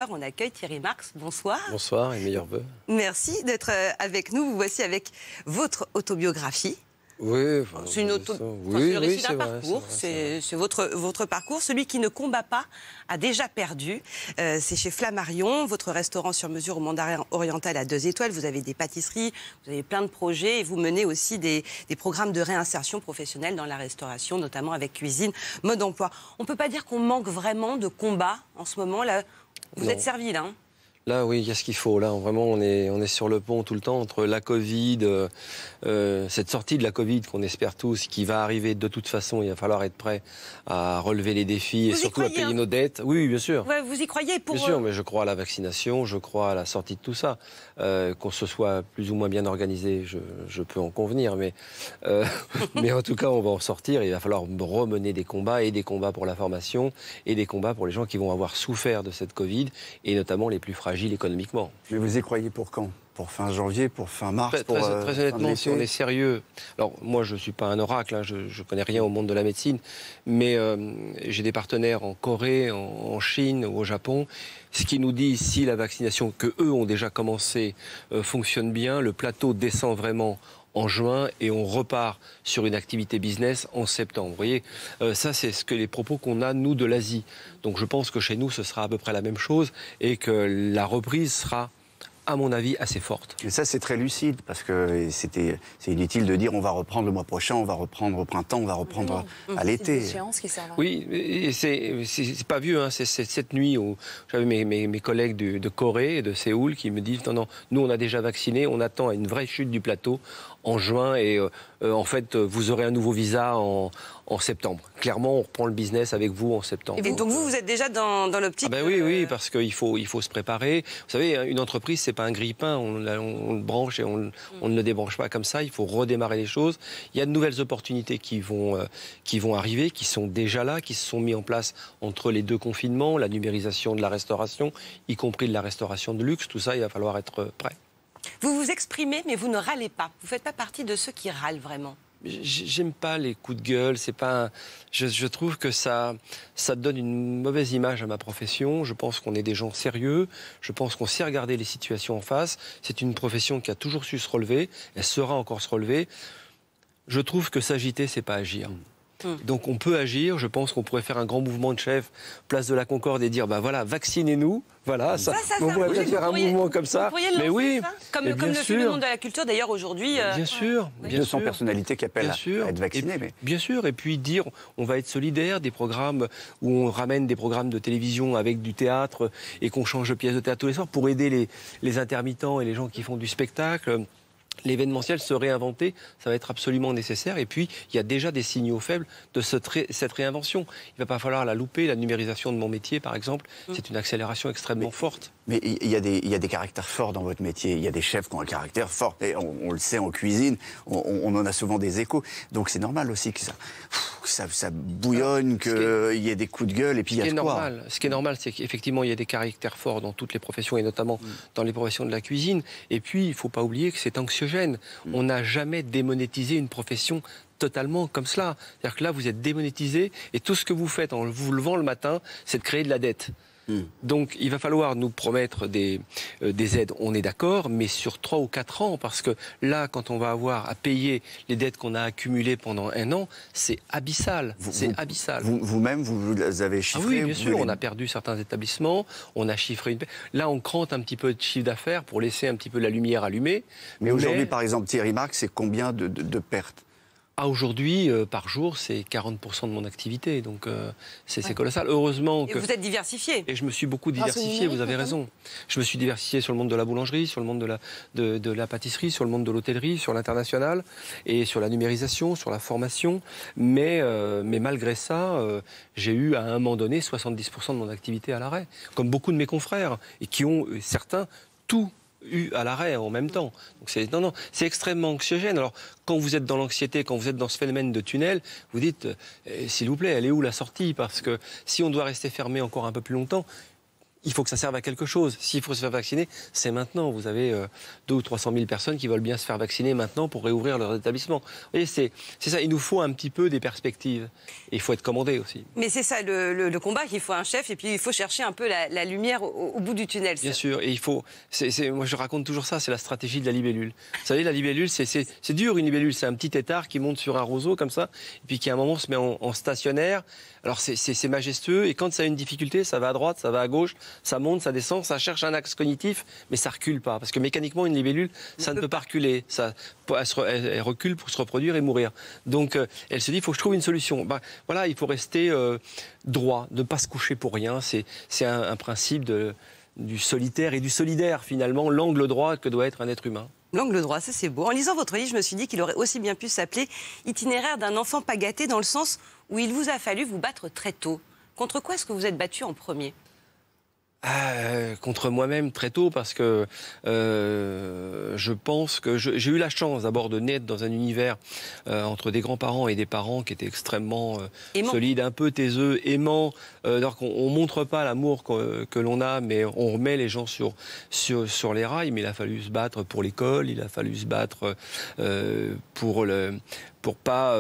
On accueille Thierry Marx. Bonsoir. Bonsoir et meilleurs vœux. Merci d'être avec nous. Vous voici avec votre autobiographie. Oui, c'est une le récit d'un parcours. C'est votre parcours. Celui qui ne combat pas a déjà perdu. C'est chez Flammarion, votre restaurant sur mesure au Mandarin oriental à 2 étoiles. Vous avez des pâtisseries, vous avez plein de projets et vous menez aussi des programmes de réinsertion professionnelle dans la restauration, notamment avec cuisine, mode emploi. On ne peut pas dire qu'on manque vraiment de combat en ce moment. Là, vous êtes servi là. Là, oui, qu'est-ce qu'il faut? Là, vraiment, on est sur le pont tout le temps entre la Covid, cette sortie de la Covid qu'on espère tous, qui va arriver de toute façon. Il va falloir être prêt à relever les défis et surtout à payer nos dettes. Oui, bien sûr. Ouais, vous y croyez Bien sûr, mais je crois à la vaccination, je crois à la sortie de tout ça. Qu'on se soit plus ou moins bien organisé, je peux en convenir, mais en tout cas, on va en sortir. Il va falloir remener des combats, et des combats pour la formation, et des combats pour les gens qui vont avoir souffert de cette Covid, et notamment les plus fragiles économiquement. Mais vous y croyez pour quand? Pour fin janvier, pour fin mars? Très honnêtement, si on est sérieux... Alors, moi, je ne suis pas un oracle, hein, je ne connais rien au monde de la médecine, mais j'ai des partenaires en Corée, en Chine ou au Japon, ce qui nous dit si la vaccination, que eux ont déjà commencé, fonctionne bien, le plateau descend vraiment en juin et on repart sur une activité business en septembre. Vous voyez, ça c'est les propos qu'on a, nous, de l'Asie. Donc je pense que chez nous, ce sera à peu près la même chose et que la reprise sera, à mon avis, assez forte. Et ça, c'est très lucide, parce que c'est inutile de dire on va reprendre le mois prochain, on va reprendre au printemps, on va reprendre à l'été. Oui, et c'est pas vieux, hein, c'est cette nuit où j'avais mes collègues de Corée et de Séoul qui me disent non, nous on a déjà vacciné, on attend une vraie chute du plateau en juin et en fait vous aurez un nouveau visa en septembre. Clairement, on reprend le business avec vous en septembre. Et donc vous êtes déjà dans l'optique... Oui, parce qu'il faut se préparer. Vous savez, une entreprise, c'est pas un grille-pain, on le branche et on ne le débranche pas comme ça, il faut redémarrer les choses. Il y a de nouvelles opportunités qui vont arriver, qui sont déjà là, qui se sont mis en place entre les 2 confinements, la numérisation de la restauration, y compris de la restauration de luxe, tout ça, il va falloir être prêt. Vous vous exprimez, mais vous ne râlez pas. Vous ne faites pas partie de ceux qui râlent vraiment. J'aime pas les coups de gueule, c'est pas. Je trouve que ça donne une mauvaise image à ma profession. Je pense qu'on est des gens sérieux. Je pense qu'on sait regarder les situations en face. C'est une profession qui a toujours su se relever. Elle saura encore se relever. Je trouve que s'agiter, c'est pas agir. Donc on peut agir, je pense qu'on pourrait faire un grand mouvement de chefs, place de la Concorde, et dire, voilà, vaccinez-nous, voilà, on pourrait peut-être faire un mouvement comme ça. Mais oui, comme le fait le monde de la culture d'ailleurs aujourd'hui. Bien sûr, 200 personnalités qui appellent à être vaccinées. Bien sûr, et puis dire, on va être solidaire, des programmes où on ramène des programmes de télévision avec du théâtre et qu'on change de pièce de théâtre tous les soirs pour aider les intermittents et les gens qui font du spectacle. L'événementiel se réinventer, ça va être absolument nécessaire. Et puis, il y a déjà des signaux faibles de cette réinvention. Il ne va pas falloir la louper. La numérisation de mon métier, par exemple, c'est une accélération extrêmement forte. Mais il y a des caractères forts dans votre métier. Il y a des chefs qui ont un caractère fort. Et on le sait en cuisine, on en a souvent des échos. Donc c'est normal aussi que ça bouillonne, qu'il y ait des coups de gueule et puis il y a de quoi. Ce qui est normal, c'est qu'effectivement, il y a des caractères forts dans toutes les professions et notamment dans les professions de la cuisine. Et puis, il ne faut pas oublier que c'est anxiogène. On n'a jamais démonétisé une profession totalement comme cela. C'est-à-dire que là, vous êtes démonétisé et tout ce que vous faites en vous levant le matin, c'est de créer de la dette. Donc, il va falloir nous promettre des aides, on est d'accord, mais sur 3 ou 4 ans, parce que là, quand on va avoir à payer les dettes qu'on a accumulées pendant 1 an, c'est abyssal. Abyssal. Vous-même, vous avez chiffré? Oui, bien sûr, on a perdu certains établissements, on a chiffré Là, on crante un petit peu de chiffre d'affaires pour laisser un petit peu la lumière allumée. Mais aujourd'hui, par exemple, Thierry Marx, c'est combien de pertes? Aujourd'hui, par jour, c'est 40% de mon activité, donc c'est colossal. Heureusement que... Et vous êtes diversifié. Et je me suis beaucoup diversifié, vous avez raison. Je me suis diversifié sur le monde de la boulangerie, sur le monde de la pâtisserie, sur le monde de l'hôtellerie, sur l'international, et sur la numérisation, sur la formation. Mais malgré ça, j'ai eu à un moment donné 70% de mon activité à l'arrêt, comme beaucoup de mes confrères, et qui ont, certains, tout eu à l'arrêt en même temps. Donc c'est extrêmement anxiogène. Alors, quand vous êtes dans l'anxiété, quand vous êtes dans ce phénomène de tunnel, vous dites, s'il vous plaît, elle est où la sortie? Parce que si on doit rester fermé encore un peu plus longtemps, il faut que ça serve à quelque chose. S'il faut se faire vacciner, c'est maintenant. Vous avez 200 ou 300 000 personnes qui veulent bien se faire vacciner maintenant pour réouvrir leur établissement. Vous voyez, c'est ça. Il nous faut un petit peu des perspectives. Et il faut être commandé aussi. Mais c'est ça le combat, qu'il faut un chef et puis il faut chercher un peu la lumière au bout du tunnel. Bien sûr. Et il faut... moi, je raconte toujours ça, c'est la stratégie de la libellule. Vous savez, la libellule, c'est dur, une libellule. C'est un petit tétard qui monte sur un roseau comme ça, et puis qui à un moment se met en stationnaire. Alors c'est majestueux, et quand ça a une difficulté, ça va à droite, ça va à gauche, ça monte, ça descend, ça cherche un axe cognitif, mais ça recule pas. Parce que mécaniquement, une libellule, ça ne peut pas reculer. Elle recule pour se reproduire et mourir. Donc elle se dit, il faut que je trouve une solution. Voilà, il faut rester droit, ne pas se coucher pour rien. C'est un principe du solitaire et du solidaire, finalement, l'angle droit que doit être un être humain. L'angle droit, ça c'est beau. En lisant votre livre, je me suis dit qu'il aurait aussi bien pu s'appeler « Itinéraire d'un enfant pas gâté » dans le sens où il vous a fallu vous battre très tôt. Contre quoi est-ce que vous êtes battu en premier ? Contre moi-même très tôt, parce que je pense que j'ai eu la chance d'abord de naître dans un univers entre des grands-parents et des parents qui étaient extrêmement solides, un peu taiseux, aimants. Alors qu'on montre pas l'amour que l'on a, mais on remet les gens sur les rails. Mais il a fallu se battre pour l'école, il a fallu se battre pour pas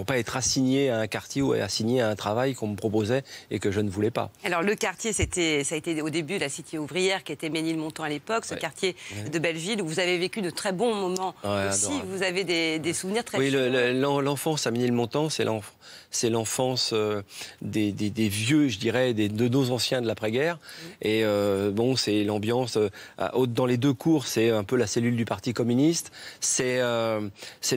être assigné à un quartier ou assigné à un travail qu'on me proposait et que je ne voulais pas. Alors le quartier, ça a été au début la cité ouvrière qui était Ménilmontant à l'époque, ce quartier de Belleville où vous avez vécu de très bons moments aussi. Adorable. Vous avez des souvenirs très forts. Oui, l'enfance à Ménilmontant, c'est l'enfance des vieux, je dirais, de nos anciens de l'après-guerre. Et c'est l'ambiance. Dans les deux cours, c'est un peu la cellule du Parti communiste. C'est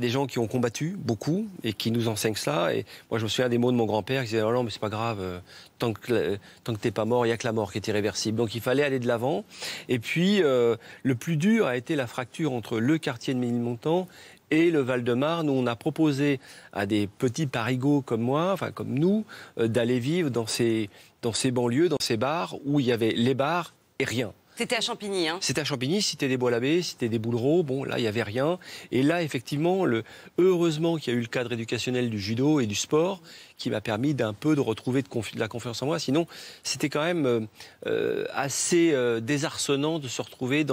des gens qui ont combattu beaucoup et qui nous enseignent cela. Et moi, je me souviens des mots de mon grand-père qui disait « Oh non, mais c'est pas grave, tant que t'es pas mort, il n'y a que la mort qui est irréversible. » Donc il fallait aller de l'avant. Et puis, le plus dur a été la fracture entre le quartier de Ménilmontant et le Val-de-Marne, où on a proposé à des petits parigots comme moi, enfin comme nous, d'aller vivre dans ces banlieues, dans ces bars, où il y avait les bars et rien. C'était à Champigny, hein ? C'était à Champigny, cité des Bois-l'Abbé, cité des Boulereaux. Bon, là, il n'y avait rien. Et là, effectivement, heureusement qu'il y a eu le cadre éducationnel du judo et du sport qui m'a permis d'un peu de retrouver de la confiance en moi. Sinon, c'était quand même assez désarçonnant de se retrouver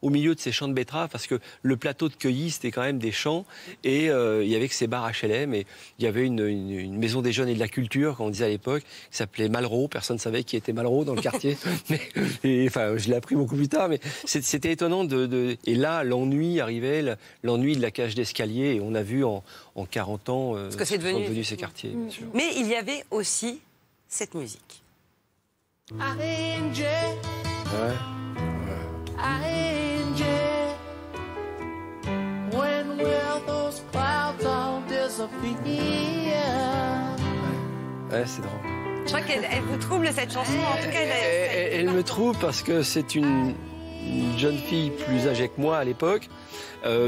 au milieu de ces champs de betteraves, parce que le plateau de Queuilly, c'était quand même des champs. Et il y avait que ces bars HLM. Et il y avait une maison des jeunes et de la culture, comme on disait à l'époque, qui s'appelait Malraux. Personne ne savait qui était Malraux dans le quartier. Je l'ai appris beaucoup plus tard, mais c'était étonnant et là, l'ennui arrivait, l'ennui de la cage d'escalier, et on a vu en 40 ans ce que c'est devenu ces quartiers, bien sûr. Mais il y avait aussi cette musique. C'est drôle. Je crois qu'elle vous trouble, cette chanson. En tout cas, elle me trouble parce que c'est une jeune fille plus âgée que moi à l'époque,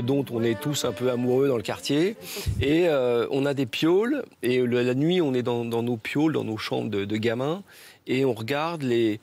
dont on est tous un peu amoureux dans le quartier. Et on a des pioles. Et la nuit, on est dans nos pioles, dans nos chambres de gamins. Et on regarde les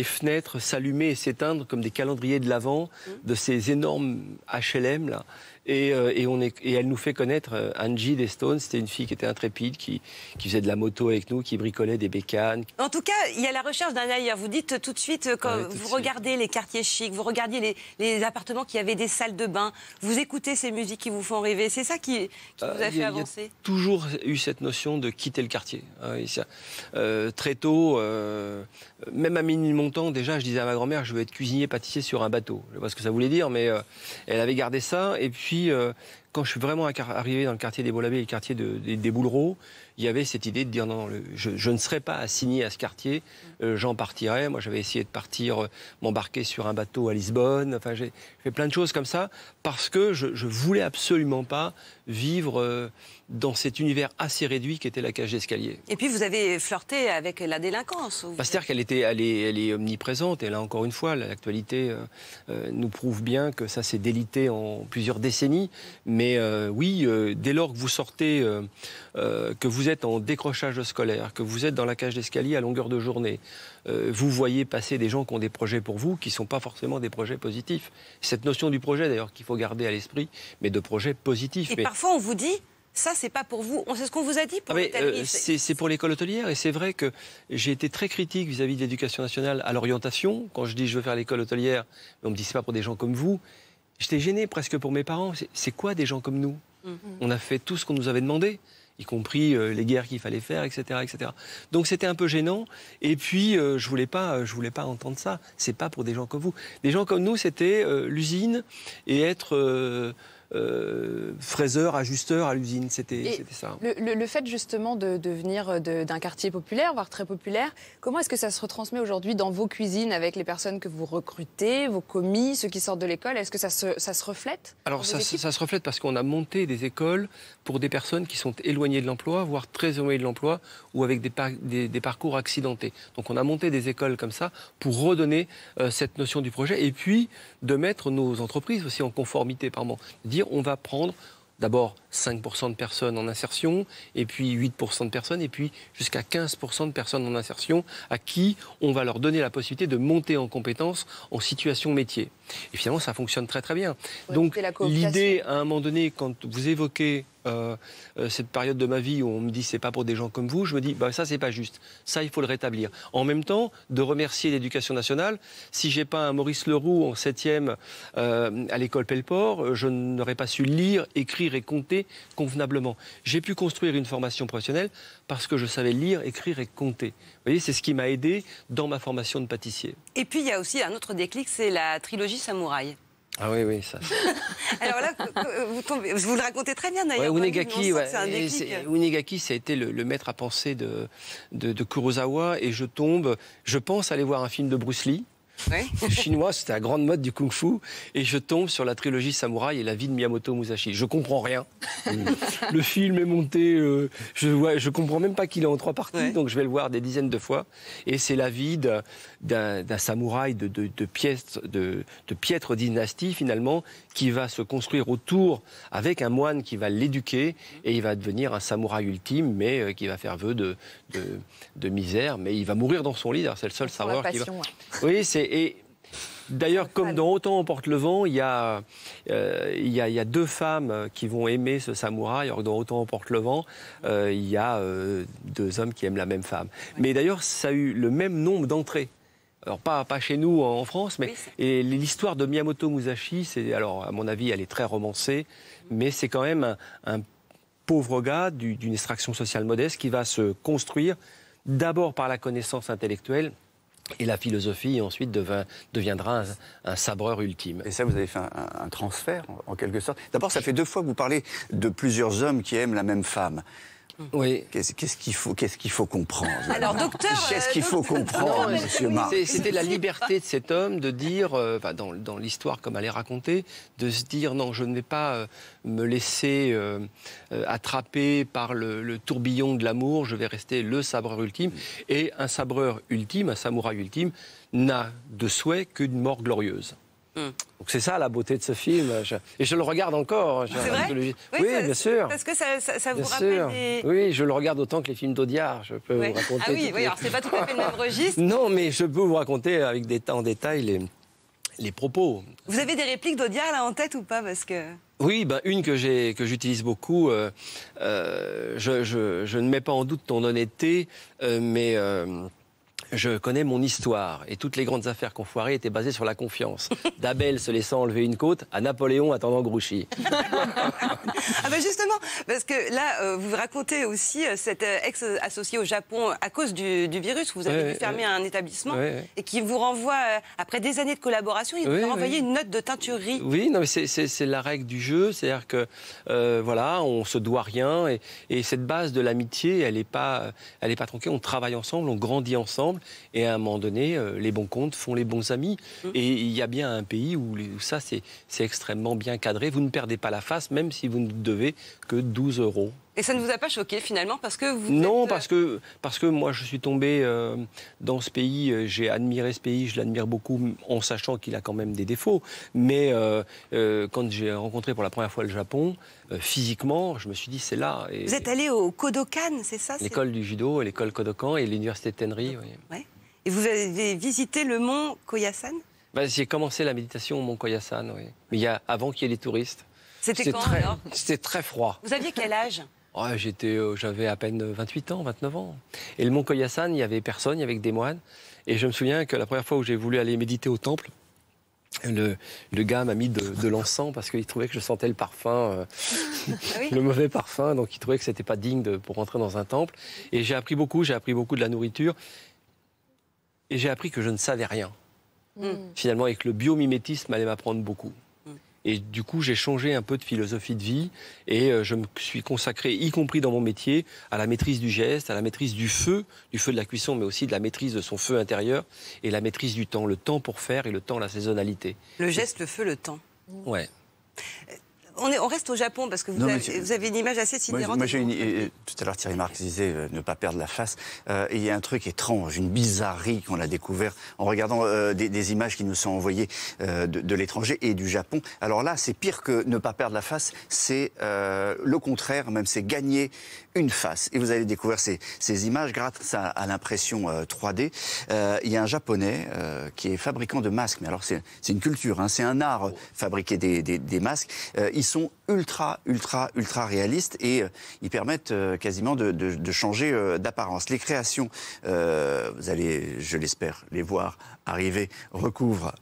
fenêtres s'allumer et s'éteindre comme des calendriers de l'Avent de ces énormes HLM là. Et elle nous fait connaître Angie des Stones. C'était une fille qui était intrépide, qui faisait de la moto avec nous, qui bricolait des bécanes. En tout cas, il y a la recherche d'un ailleurs. Vous dites tout de suite, quand vous regardez les quartiers chics, vous regardiez les appartements qui avaient des salles de bain, vous écoutez ces musiques qui vous font rêver. C'est ça qui vous a fait avancer. Il y a toujours eu cette notion de quitter le quartier. Très tôt, même à Ménilmontant, déjà, je disais à ma grand-mère, je veux être cuisinier pâtissier sur un bateau. Je ne sais pas ce que ça voulait dire, mais elle avait gardé ça. Et puis, quand je suis vraiment arrivé dans le quartier des Bois-l'Abbé et le quartier des Boulereaux, il y avait cette idée de dire non, je ne serai pas assigné à ce quartier, j'en partirai. Moi, j'avais essayé de partir, m'embarquer sur un bateau à Lisbonne. Enfin, j'ai fait plein de choses comme ça parce que je voulais absolument pas vivre dans cet univers assez réduit qu'était la cage d'escalier. Et puis, vous avez flirté avec la délinquance. C'est-à-dire qu'elle est omniprésente. Et là, encore une fois, l'actualité nous prouve bien que ça s'est délité en plusieurs décennies. Mais oui, dès lors que vous sortez, que vous êtes en décrochage scolaire, que vous êtes dans la cage d'escalier à longueur de journée, vous voyez passer des gens qui ont des projets pour vous, qui ne sont pas forcément des projets positifs. Cette notion du projet, d'ailleurs, qu'il faut garder à l'esprit, mais de projet positif. Et parfois, on vous dit, ça, c'est pas pour vous. C'est ce qu'on vous a dit pour l'hôtellerie. C'est pour l'école hôtelière, et c'est vrai que j'ai été très critique vis-à-vis de l'éducation nationale à l'orientation. Quand je dis je veux faire l'école hôtelière, on me dit c'est pas pour des gens comme vous. J'étais gêné presque pour mes parents. C'est quoi des gens comme nous? On a fait tout ce qu'on nous avait demandé, y compris les guerres qu'il fallait faire, etc., etc. Donc c'était un peu gênant. Et puis je voulais pas entendre ça. C'est pas pour des gens comme vous. Des gens comme nous, c'était l'usine et être fraiseur, ajusteur à l'usine, c'était ça. Le fait justement de venir d'un quartier populaire, voire très populaire, comment est-ce que ça se retransmet aujourd'hui dans vos cuisines avec les personnes que vous recrutez, vos commis, ceux qui sortent de l'école? Est-ce que ça se reflète? Alors ça se reflète parce qu'on a monté des écoles pour des personnes qui sont éloignées de l'emploi, voire très éloignées de l'emploi, ou avec des parcours accidentés. Donc on a monté des écoles comme ça pour redonner cette notion du projet, et puis de mettre nos entreprises aussi en conformité, pardon. On va prendre d'abord 5% de personnes en insertion, et puis 8% de personnes, et puis jusqu'à 15% de personnes en insertion à qui on va leur donner la possibilité de monter en compétences en situation métier. Et finalement, ça fonctionne très très bien. Donc l'idée, à un moment donné, quand vous évoquez cette période de ma vie où on me dit c'est pas pour des gens comme vous, je me dis ça c'est pas juste, ça il faut le rétablir. En même temps, de remercier l'éducation nationale. Si j'ai pas un Maurice Leroux en 7e à l'école Pelleport, je n'aurais pas su lire, écrire et compter convenablement. J'ai pu construire une formation professionnelle parce que je savais lire, écrire et compter. Vous voyez, c'est ce qui m'a aidé dans ma formation de pâtissier. Et puis il y a aussi un autre déclic, c'est la trilogie Samouraï. Ah oui, ça. Alors là, vous le racontez très bien d'ailleurs. Unigaki, ça a été le maître à penser de Kurosawa, et je pense aller voir un film de Bruce Lee. Oui. Chinois, c'était la grande mode du kung-fu, et je tombe sur la trilogie Samouraï et la vie de Miyamoto Musashi. Je comprends rien. Le film est monté, je comprends même pas qu'il est en 3 parties, donc je vais le voir des dizaines de fois. Et c'est la vie d'un samouraï de piètre dynastie finalement, qui va se construire autour avec un moine qui va l'éduquer, et il va devenir un samouraï ultime, mais qui va faire vœu de misère, mais il va mourir dans son lit. C'est le seul samouraï qui va. Oui, et d'ailleurs, comme dans Autant emporte le vent, il y a 2 femmes qui vont aimer ce samouraï, alors que dans Autant emporte le vent, il y a 2 hommes qui aiment la même femme. Mais d'ailleurs, ça a eu le même nombre d'entrées. Alors pas chez nous en France, mais et l'histoire de Miyamoto Musashi, alors à mon avis, elle est très romancée, mais c'est quand même un pauvre gars d'une extraction sociale modeste qui va se construire d'abord par la connaissance intellectuelle. Et la philosophie, ensuite, deviendra un sabreur ultime. Et ça, vous avez fait un transfert, en quelque sorte. D'abord, ça fait 2 fois que vous parlez de plusieurs hommes qui aiment la même femme. Oui. Qu'est-ce qu'il faut comprendre? Alors, docteur... Qu'est-ce qu'il faut comprendre, monsieur Marc? C'était la liberté de cet homme de dire, dans l'histoire comme elle est racontée, de se dire non, je ne vais pas me laisser attraper par le tourbillon de l'amour, je vais rester le sabreur ultime. Et un sabreur ultime, un samouraï ultime, n'a de souhait qu'une mort glorieuse. Donc c'est ça la beauté de ce film, et je le regarde encore. C'est vrai? Oui, bien sûr. Parce que ça vous rappelle des... Oui, je le regarde autant que les films d'Audiard. Je peux vous raconter. Ah oui, alors c'est pas tout à fait le même registre. Non, mais je peux vous raconter en détail les propos. Vous avez des répliques d'Audiard là en tête ou pas? Parce que... Oui, une que j'utilise beaucoup. Je ne mets pas en doute ton honnêteté, mais je connais mon histoire, et toutes les grandes affaires qu'on foirait étaient basées sur la confiance. D'Abel se laissant enlever une côte à Napoléon attendant Grouchy. Justement, parce que là, vous racontez aussi cet ex-associé au Japon à cause du virus. Vous avez dû fermer un établissement et qui vous renvoie, après des années de collaboration, il vous a renvoyé une note de teinturerie. Oui, non, mais c'est la règle du jeu. C'est-à-dire que, on se doit rien. Et cette base de l'amitié, elle n'est pas tronquée. On travaille ensemble, on grandit ensemble. Et à un moment donné, les bons comptes font les bons amis. Et il y a bien un pays où ça, c'est extrêmement bien cadré. Vous ne perdez pas la face, même si vous ne devez que 12 €. Et ça ne vous a pas choqué, finalement, parce que vous... Non, parce que moi, je suis tombé dans ce pays, j'ai admiré ce pays, je l'admire beaucoup, en sachant qu'il a quand même des défauts. Mais quand j'ai rencontré pour la première fois le Japon, physiquement, je me suis dit, c'est là. Et, vous êtes allé au Kodokan, c'est ça? L'école du judo, l'école Kodokan et l'université de Tenri. Oui. Ouais. Et vous avez visité le mont Koyasan? J'ai commencé la méditation au mont Koyasan, oui. Mais avant qu'il y ait les touristes. C'était quand alors? C'était très froid. Vous aviez quel âge? J'avais à peine 28 ans, 29 ans. Et le mont Koyasan, il n'y avait personne, il y avait que des moines. Et je me souviens que la première fois où j'ai voulu aller méditer au temple, le gars m'a mis de l'encens parce qu'il trouvait que je sentais le parfum, le mauvais parfum. Donc il trouvait que c'était pas digne pour rentrer dans un temple. Et j'ai appris beaucoup de la nourriture. Et j'ai appris que je ne savais rien. Finalement, et que le biomimétisme allait m'apprendre beaucoup. Et du coup, j'ai changé un peu de philosophie de vie et je me suis consacré, y compris dans mon métier, à la maîtrise du geste, à la maîtrise du feu de la cuisson, mais aussi de la maîtrise de son feu intérieur et la maîtrise du temps, le temps pour faire et le temps, la saisonnalité. Le geste, le feu, le temps. Ouais. On reste au Japon parce que vous avez une image assez sidérante. Moi, tout à l'heure, Thierry Marx disait ne pas perdre la face. Il y a un truc étrange, une bizarrerie qu'on a découvert en regardant des images qui nous sont envoyées de l'étranger et du Japon. Alors là, c'est pire que ne pas perdre la face, c'est le contraire, même c'est gagner une face. Et vous allez découvrir ces images grâce à l'impression 3D. Il y a un Japonais qui est fabricant de masques. Mais alors, c'est une culture, hein, c'est un art, fabriquer des masques. Ils sont ultra réalistes et ils permettent quasiment de changer d'apparence. Les créations, vous allez, je l'espère, les voir arriver, recouvrent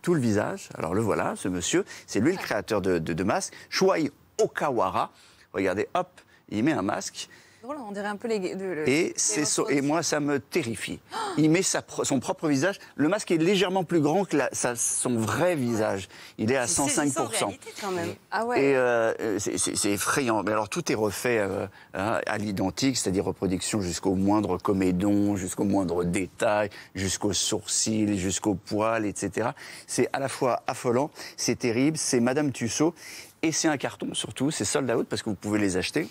tout le visage. Alors le voilà, ce monsieur, c'est lui le créateur de masques, Shuai Okawara. Regardez, hop, il met un masque. On dirait un peu et moi, ça me terrifie. Il met son propre visage. Le masque est légèrement plus grand que son vrai visage. Il est à 105%. Quand même. Ah ouais. Et c'est effrayant. Mais alors, tout est refait à l'identique, c'est-à-dire reproduction jusqu'au moindre comédon, jusqu'au moindre détail, jusqu'aux sourcils, jusqu'aux poils, etc. C'est à la fois affolant, c'est terrible, c'est Madame Tussaud. Et c'est un carton, surtout. C'est sold out parce que vous pouvez les acheter.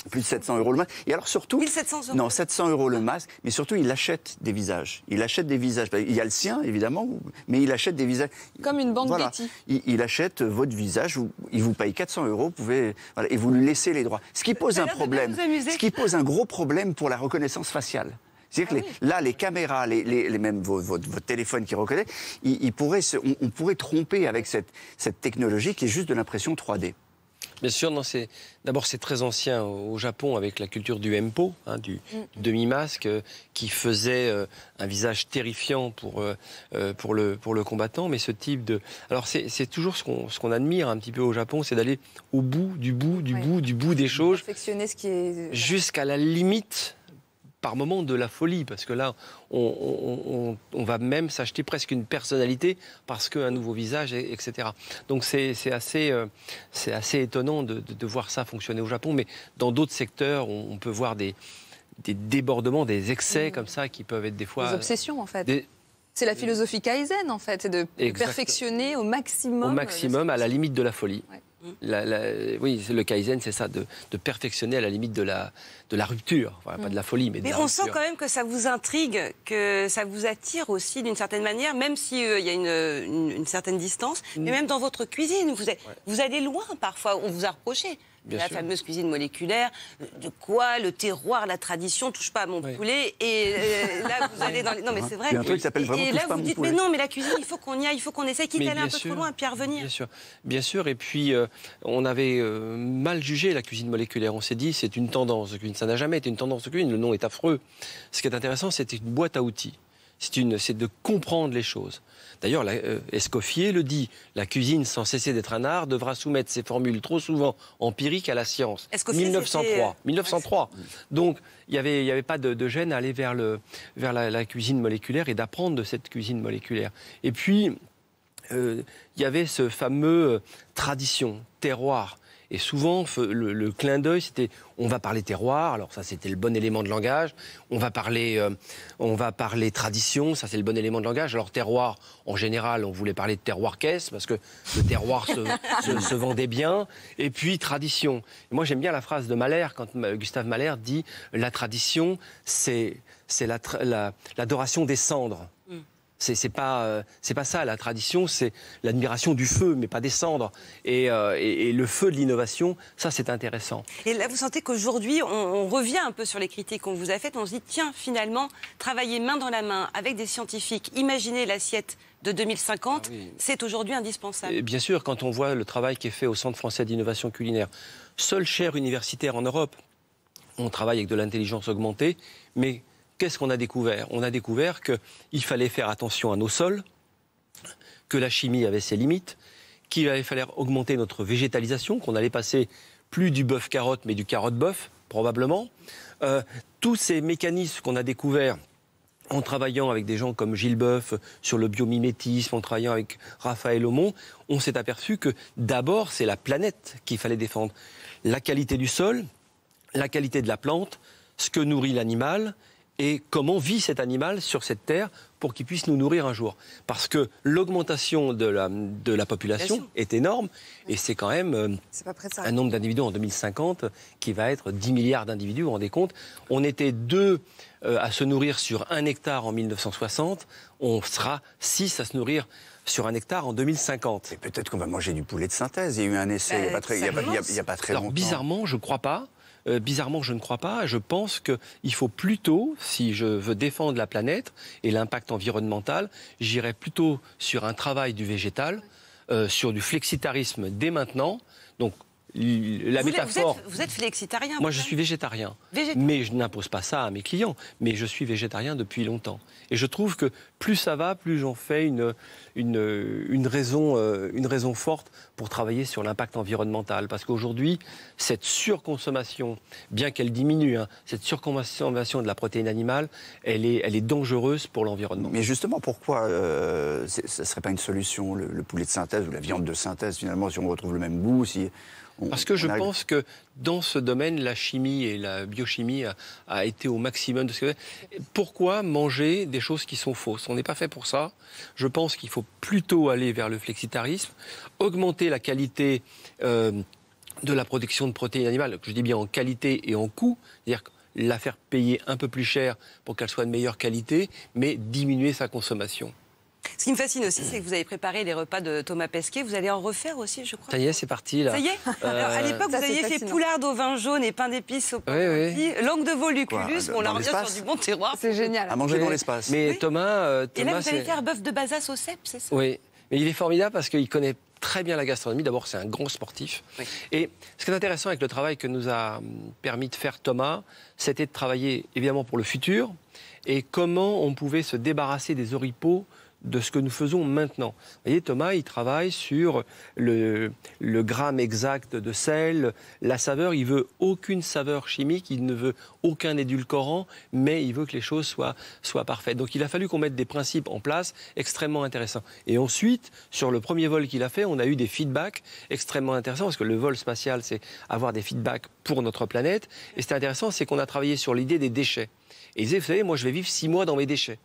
Plus de 700 € le masque. Et alors surtout... 1700 €? Non, 700 € le masque. Mais surtout, il achète des visages. Il achète des visages. Il y a le sien, évidemment, mais il achète des visages. Comme une banque Betty. Il achète votre visage. Il vous paye 400 €. Vous pouvez, et vous lui laissez les droits. Ce qui pose un problème. Ce qui pose un gros problème pour la reconnaissance faciale. C'est-à-dire que là, les caméras, même votre téléphone qui reconnaît, on pourrait tromper avec cette technologie qui est juste de l'impression 3D. Bien sûr, d'abord c'est très ancien au Japon avec la culture du empo, du demi-masque, qui faisait un visage terrifiant pour le combattant. Mais ce type de... Alors c'est toujours ce qu'on admire un petit peu au Japon, c'est d'aller au bout du bout des choses. Perfectionner ce qui est... Jusqu'à la limite... par moment de la folie, parce que là, on va même s'acheter presque une personnalité parce qu'un nouveau visage, etc. Donc c'est assez étonnant de voir ça fonctionner au Japon, mais dans d'autres secteurs, on peut voir des débordements, des excès comme ça qui peuvent être des fois... Des obsessions, en fait. C'est la philosophie Kaizen, en fait, c'est de perfectionner au maximum. Au maximum, à la limite de la folie. Ouais. Oui, le Kaizen, c'est ça, de perfectionner à la limite de la rupture. Enfin, pas de la folie, mais de la rupture. Mais on sent quand même que ça vous intrigue, que ça vous attire aussi d'une certaine manière, même s'il y a une certaine distance. Mais même dans votre cuisine, vous allez loin parfois, on vous a reproché. La fameuse cuisine moléculaire, de quoi le terroir, la tradition, touche pas à mon poulet. Et là, vous allez dans les... Non, mais c'est vrai. Il y a un truc qui s'appelle vraiment et là, vous dites, mais non, mais la cuisine, il faut qu'on y aille, il faut qu'on essaye, quitte à aller un peu trop loin, puis à revenir. Bien sûr. Et puis, on avait mal jugé la cuisine moléculaire. On s'est dit, c'est une tendance de cuisine. Ça n'a jamais été une tendance de cuisine. Le nom est affreux. Ce qui est intéressant, c'est une boîte à outils. C'est de comprendre les choses. D'ailleurs, Escoffier le dit, la cuisine, sans cesser d'être un art, devra soumettre ses formules trop souvent empiriques à la science. Escoffier, 1903. Donc, il n'y avait pas de gêne à aller vers la cuisine moléculaire et d'apprendre de cette cuisine moléculaire. Et puis, il y avait ce fameux tradition, terroir. Et souvent, le clin d'œil, c'était on va parler terroir, alors ça c'était le bon élément de langage. On va parler tradition, ça c'est le bon élément de langage. Alors terroir, en général, on voulait parler de terroir-caisse, parce que le terroir se vendait bien. Et puis tradition. Et moi j'aime bien la phrase de Mahler, quand Gustave Mahler dit la tradition, c'est l'adoration des cendres. C'est pas ça, la tradition, c'est l'admiration du feu, mais pas des cendres. Et le feu de l'innovation, ça c'est intéressant. Et là, vous sentez qu'aujourd'hui, on revient un peu sur les critiques qu'on vous a faites, on se dit, tiens, finalement, travailler main dans la main avec des scientifiques, imaginer l'assiette de 2050, c'est aujourd'hui indispensable. Et bien sûr, quand on voit le travail qui est fait au Centre français d'innovation culinaire, seule chaire universitaire en Europe, on travaille avec de l'intelligence augmentée, mais qu'est-ce qu'on a découvert? On a découvert qu'il fallait faire attention à nos sols, que la chimie avait ses limites, qu'il allait falloir augmenter notre végétalisation, qu'on allait passer plus du bœuf-carotte, mais du carotte-bœuf, probablement. Tous ces mécanismes qu'on a découverts en travaillant avec des gens comme Gilles Boeuf sur le biomimétisme, en travaillant avec Raphaël Aumont, on s'est aperçu que d'abord, c'est la planète qu'il fallait défendre. La qualité du sol, la qualité de la plante, ce que nourrit l'animal, et comment vit cet animal sur cette terre pour qu'il puisse nous nourrir un jour. Parce que l'augmentation de la population est énorme, et c'est quand même un nombre d'individus en 2050 qui va être 10 milliards d'individus, vous vous rendez compte? On était 2 à se nourrir sur 1 hectare en 1960, on sera 6 à se nourrir sur 1 hectare en 2050. Et peut-être qu'on va manger du poulet de synthèse. Il y a eu un essai il n'y a pas très longtemps. Bizarrement, je ne crois pas. Je ne crois pas. Je pense qu'il faut plutôt, si je veux défendre la planète et l'impact environnemental, j'irai plutôt sur un travail du végétal, sur du flexitarisme dès maintenant. Donc, vous êtes flexitarien? Moi, je suis végétarien. Mais je n'impose pas ça à mes clients. Mais je suis végétarien depuis longtemps. Et je trouve que plus ça va, plus j'en fais une raison forte pour travailler sur l'impact environnemental. Parce qu'aujourd'hui, cette surconsommation, bien qu'elle diminue, cette surconsommation de la protéine animale, elle est dangereuse pour l'environnement. Mais justement, pourquoi ça ne serait pas une solution, le poulet de synthèse ou la viande de synthèse, finalement, si on retrouve le même goût, parce que je pense que dans ce domaine, la chimie et la biochimie a été au maximum de ce que... Pourquoi manger des choses qui sont fausses? On n'est pas fait pour ça. Je pense qu'il faut plutôt aller vers le flexitarisme, augmenter la qualité de la production de protéines animales, je dis bien en qualité et en coût, c'est-à-dire la faire payer un peu plus cher pour qu'elle soit de meilleure qualité, mais diminuer sa consommation. Ce qui me fascine aussi, c'est que vous avez préparé les repas de Thomas Pesquet. Vous allez en refaire aussi, je crois. Ça y est, c'est parti, là. Ça y est. Alors, à l'époque, vous aviez fait poularde au vin jaune et pain d'épices au pain rôti, langue de veau lucullus. On la revient sur du bon terroir. C'est génial. À manger dans l'espace. Mais Thomas, et là, vous allez faire bœuf de Bazas au cèpe, c'est ça? Oui, mais il est formidable parce qu'il connaît très bien la gastronomie. D'abord, c'est un grand sportif. Oui. Et ce qui est intéressant avec le travail que nous a permis de faire Thomas, c'était de travailler évidemment pour le futur et comment on pouvait se débarrasser des oripeaux de ce que nous faisons maintenant. Vous voyez, Thomas, il travaille sur le gramme exact de sel, la saveur. Il veut aucune saveur chimique, il ne veut aucun édulcorant, mais il veut que les choses soient parfaites. Donc il a fallu qu'on mette des principes en place extrêmement intéressants. Et ensuite, sur le premier vol qu'il a fait, on a eu des feedbacks extrêmement intéressants, parce que le vol spatial, c'est avoir des feedbacks pour notre planète. Et ce qui est intéressant, c'est qu'on a travaillé sur l'idée des déchets. Et il disait, vous savez, moi je vais vivre 6 mois dans mes déchets.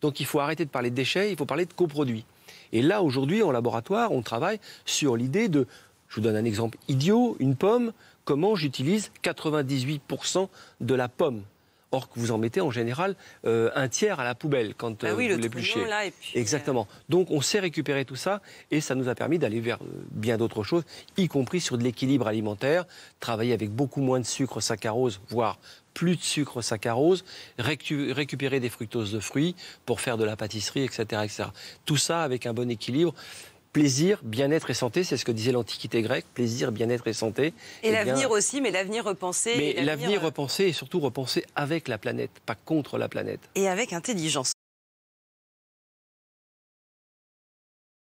Donc il faut arrêter de parler de déchets, il faut parler de coproduits. Et là, aujourd'hui, en laboratoire, on travaille sur l'idée de, je vous donne un exemple idiot, une pomme, comment j'utilise 98% de la pomme. Or que vous en mettez en général un tiers à la poubelle quand vous l'épluchez. Exactement. Donc on sait récupérer tout ça et ça nous a permis d'aller vers bien d'autres choses, y compris sur de l'équilibre alimentaire, travailler avec beaucoup moins de sucre saccharose, voire plus de sucre saccharose, récupérer des fructoses de fruits pour faire de la pâtisserie, etc., etc. Tout ça avec un bon équilibre. Plaisir, bien-être et santé, c'est ce que disait l'Antiquité grecque, plaisir, bien-être et santé. Et l'avenir aussi, mais l'avenir repensé. Mais l'avenir repensé et surtout repensé avec la planète, pas contre la planète. Et avec intelligence.